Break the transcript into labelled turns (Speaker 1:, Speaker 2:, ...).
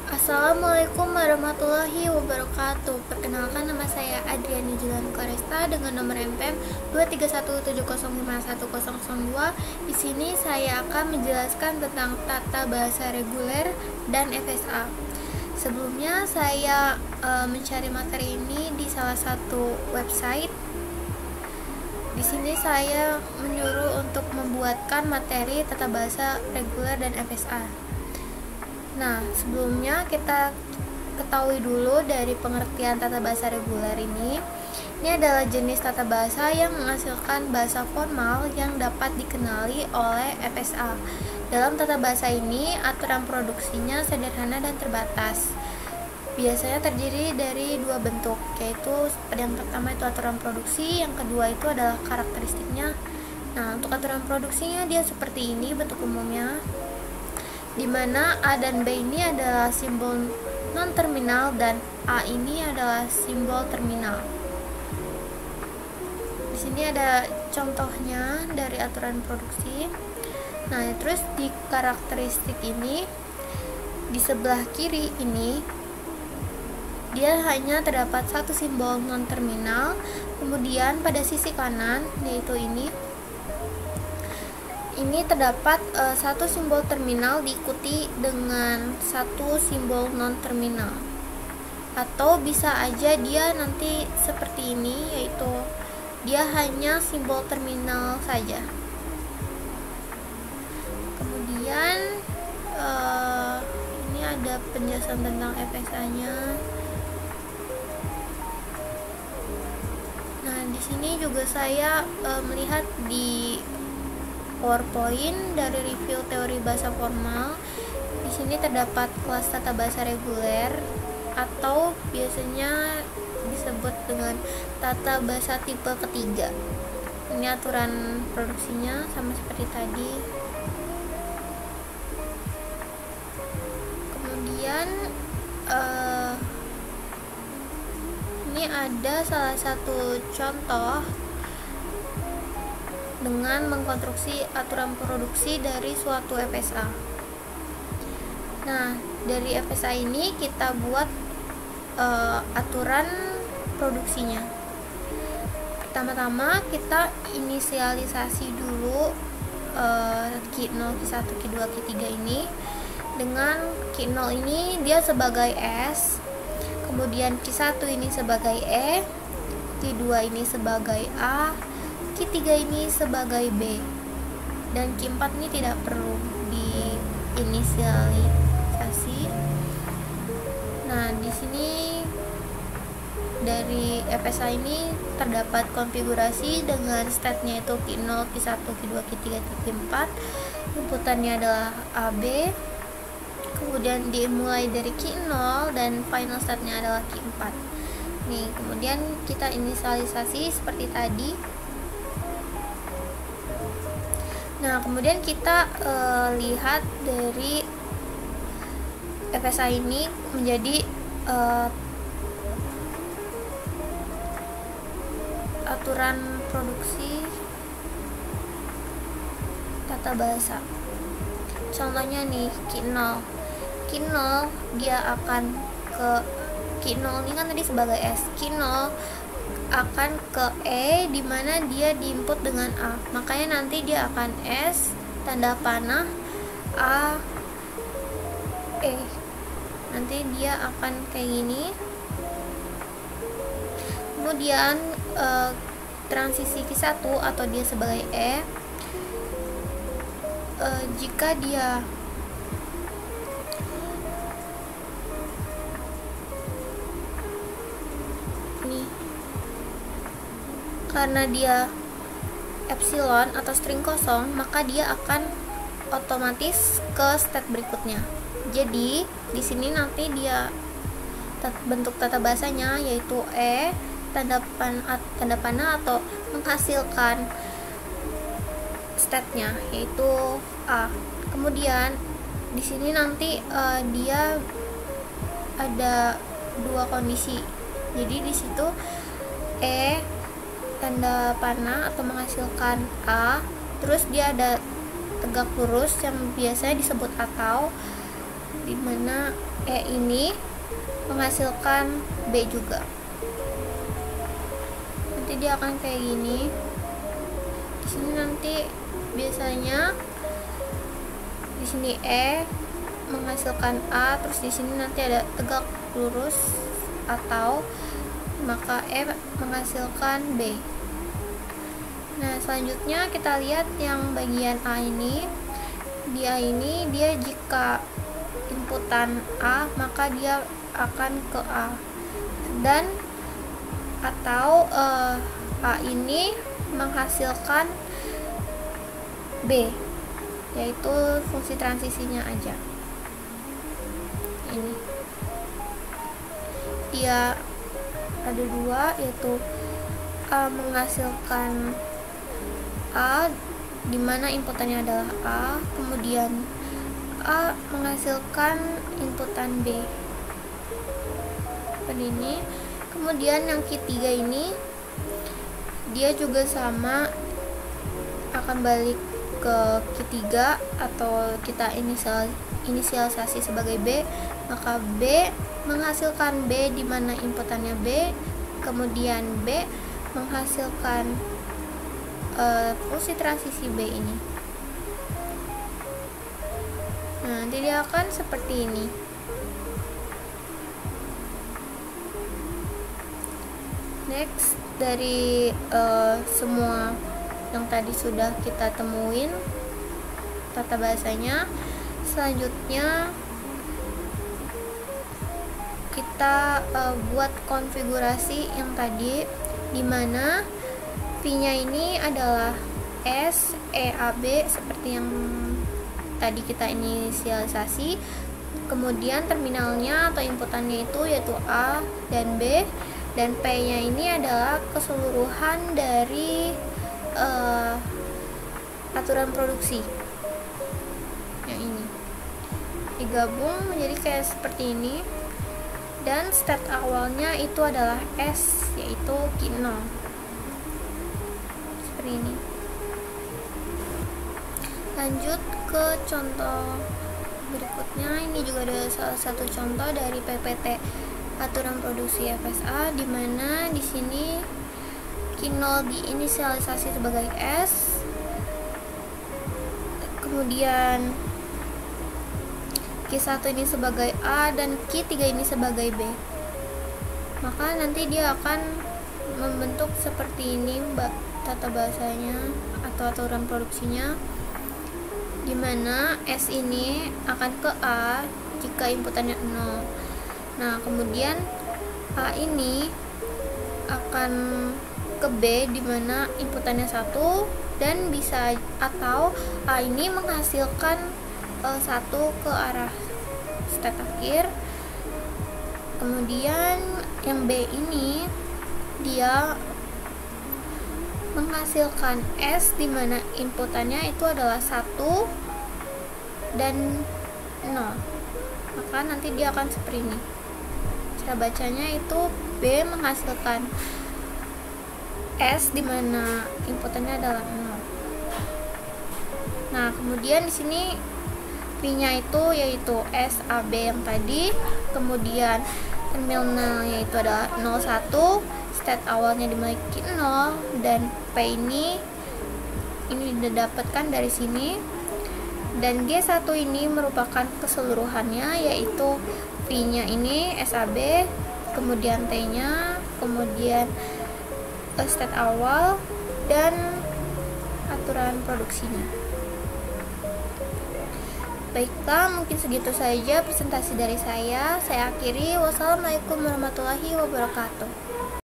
Speaker 1: Assalamualaikum warahmatullahi wabarakatuh. Perkenalkan, nama saya Adriani Julian Claresta dengan nomor MPM 23170511002. Di sini saya akan menjelaskan tentang tata bahasa reguler dan FSA. Sebelumnya saya mencari materi ini di salah satu website. Di sini saya menyuruh untuk membuatkan materi tata bahasa reguler dan FSA. Nah, sebelumnya kita ketahui dulu dari pengertian tata bahasa reguler ini. Ini adalah jenis tata bahasa yang menghasilkan bahasa formal yang dapat dikenali oleh FSA. Dalam tata bahasa ini, aturan produksinya sederhana dan terbatas. Biasanya terdiri dari dua bentuk, yaitu yang pertama itu aturan produksi, yang kedua itu adalah karakteristiknya. Nah, untuk aturan produksinya dia seperti ini bentuk umumnya, di mana A dan B ini adalah simbol non-terminal dan A ini adalah simbol terminal. Di sini ada contohnya dari aturan produksi. Nah, terus di karakteristik ini, di sebelah kiri ini dia hanya terdapat satu simbol non-terminal. Kemudian pada sisi kanan, yaitu ini terdapat satu simbol terminal diikuti dengan satu simbol non-terminal, atau bisa aja dia nanti seperti ini, yaitu dia hanya simbol terminal saja. Kemudian ini ada penjelasan tentang FSA-nya. Nah, di sini juga saya melihat di PowerPoint dari review teori bahasa formal. Di sini terdapat kelas tata bahasa reguler atau biasanya disebut dengan tata bahasa tipe ketiga. Ini aturan produksinya sama seperti tadi. Kemudian ini ada salah satu contoh dengan mengkonstruksi aturan produksi dari suatu FSA. Nah, dari FSA ini kita buat aturan produksinya. Pertama-tama kita inisialisasi dulu Q0, Q1, Q2, Q3 ini. Dengan Q0 ini dia sebagai S, kemudian Q1 ini sebagai E, Q2 ini sebagai A, Q3 ini sebagai B, dan Q4 ini tidak perlu diinisialisasi. Nah, di sini dari FSA ini terdapat konfigurasi dengan state-nya itu Q0, Q1, Q2, Q3, Q4. Inputannya adalah AB. Kemudian dimulai dari Q0 dan final state-nya adalah Q4. Nih, kemudian kita inisialisasi seperti tadi. Nah, kemudian kita lihat dari FSA ini menjadi aturan produksi tata bahasa. Contohnya nih, Q0 dia akan ke Q0 ini kan tadi sebagai S. Q0 akan ke E, dimana dia diinput dengan A, makanya nanti dia akan S tanda panah A E, nanti dia akan kayak gini. Kemudian transisi Q1 atau dia sebagai E, jika dia nih, karena dia epsilon atau string kosong, maka dia akan otomatis ke state berikutnya. Jadi di sini nanti dia bentuk tata bahasanya yaitu E tanda panah atau menghasilkan state-nya yaitu A. Kemudian di sini nanti dia ada dua kondisi. Jadi di situ E tanda panah atau menghasilkan A, terus dia ada tegak lurus yang biasanya disebut atau. dimana E ini menghasilkan B juga. Nanti dia akan kayak gini. Di sini nanti biasanya di sini E menghasilkan A, terus di sini nanti ada tegak lurus, atau maka E menghasilkan B. Nah, selanjutnya kita lihat yang bagian A ini. Di A ini dia jika inputan A, maka dia akan ke A, dan atau A ini menghasilkan B, yaitu fungsi transisinya aja. Ini dia ada dua, yaitu A menghasilkan A dimana inputannya adalah A, kemudian A menghasilkan inputan B seperti ini. Kemudian yang ketiga ini dia juga sama, akan balik ke ketiga atau kita inisialisasi sebagai B, maka B menghasilkan B dimana inputannya B, kemudian B menghasilkan fungsi transisi B ini. Nah, nanti dia akan seperti ini. Next, dari semua yang tadi sudah kita temuin tata bahasanya, selanjutnya kita buat konfigurasi yang tadi, dimana V-nya ini adalah S, E, A, B seperti yang tadi kita inisialisasi. Kemudian terminalnya atau inputannya itu yaitu A dan B, dan P-nya ini adalah keseluruhan dari aturan produksi yang ini digabung menjadi kayak seperti ini, dan state awalnya itu adalah S, yaitu Q0 seperti ini. Lanjut ke contoh berikutnya. Ini juga ada salah satu contoh dari PPT aturan produksi FSA, dimana di sini Q0 diinisialisasi sebagai S, kemudian Q1 ini sebagai A, dan Q3 ini sebagai B. Maka nanti dia akan membentuk seperti ini tata bahasanya atau aturan produksinya, dimana S ini akan ke A jika inputannya 0. Nah, kemudian A ini akan ke B dimana inputannya 1, dan bisa atau A ini menghasilkan 1 ke arah state akhir. Kemudian yang B ini dia menghasilkan S dimana inputannya itu adalah 1 dan 0. Maka nanti dia akan seperti ini. Cara bacanya itu B menghasilkan S dimana inputannya adalah 0. Nah, kemudian di sini V-nya itu yaitu SAB yang tadi, kemudian terminalnya itu adalah 01, state awalnya dimiliki 0, dan P ini didapatkan dari sini, dan G1 ini merupakan keseluruhannya, yaitu V-nya ini SAB, kemudian T-nya, kemudian state awal, dan aturan produksinya. Baiklah, mungkin segitu saja presentasi dari saya. Saya akhiri. Wassalamualaikum warahmatullahi wabarakatuh.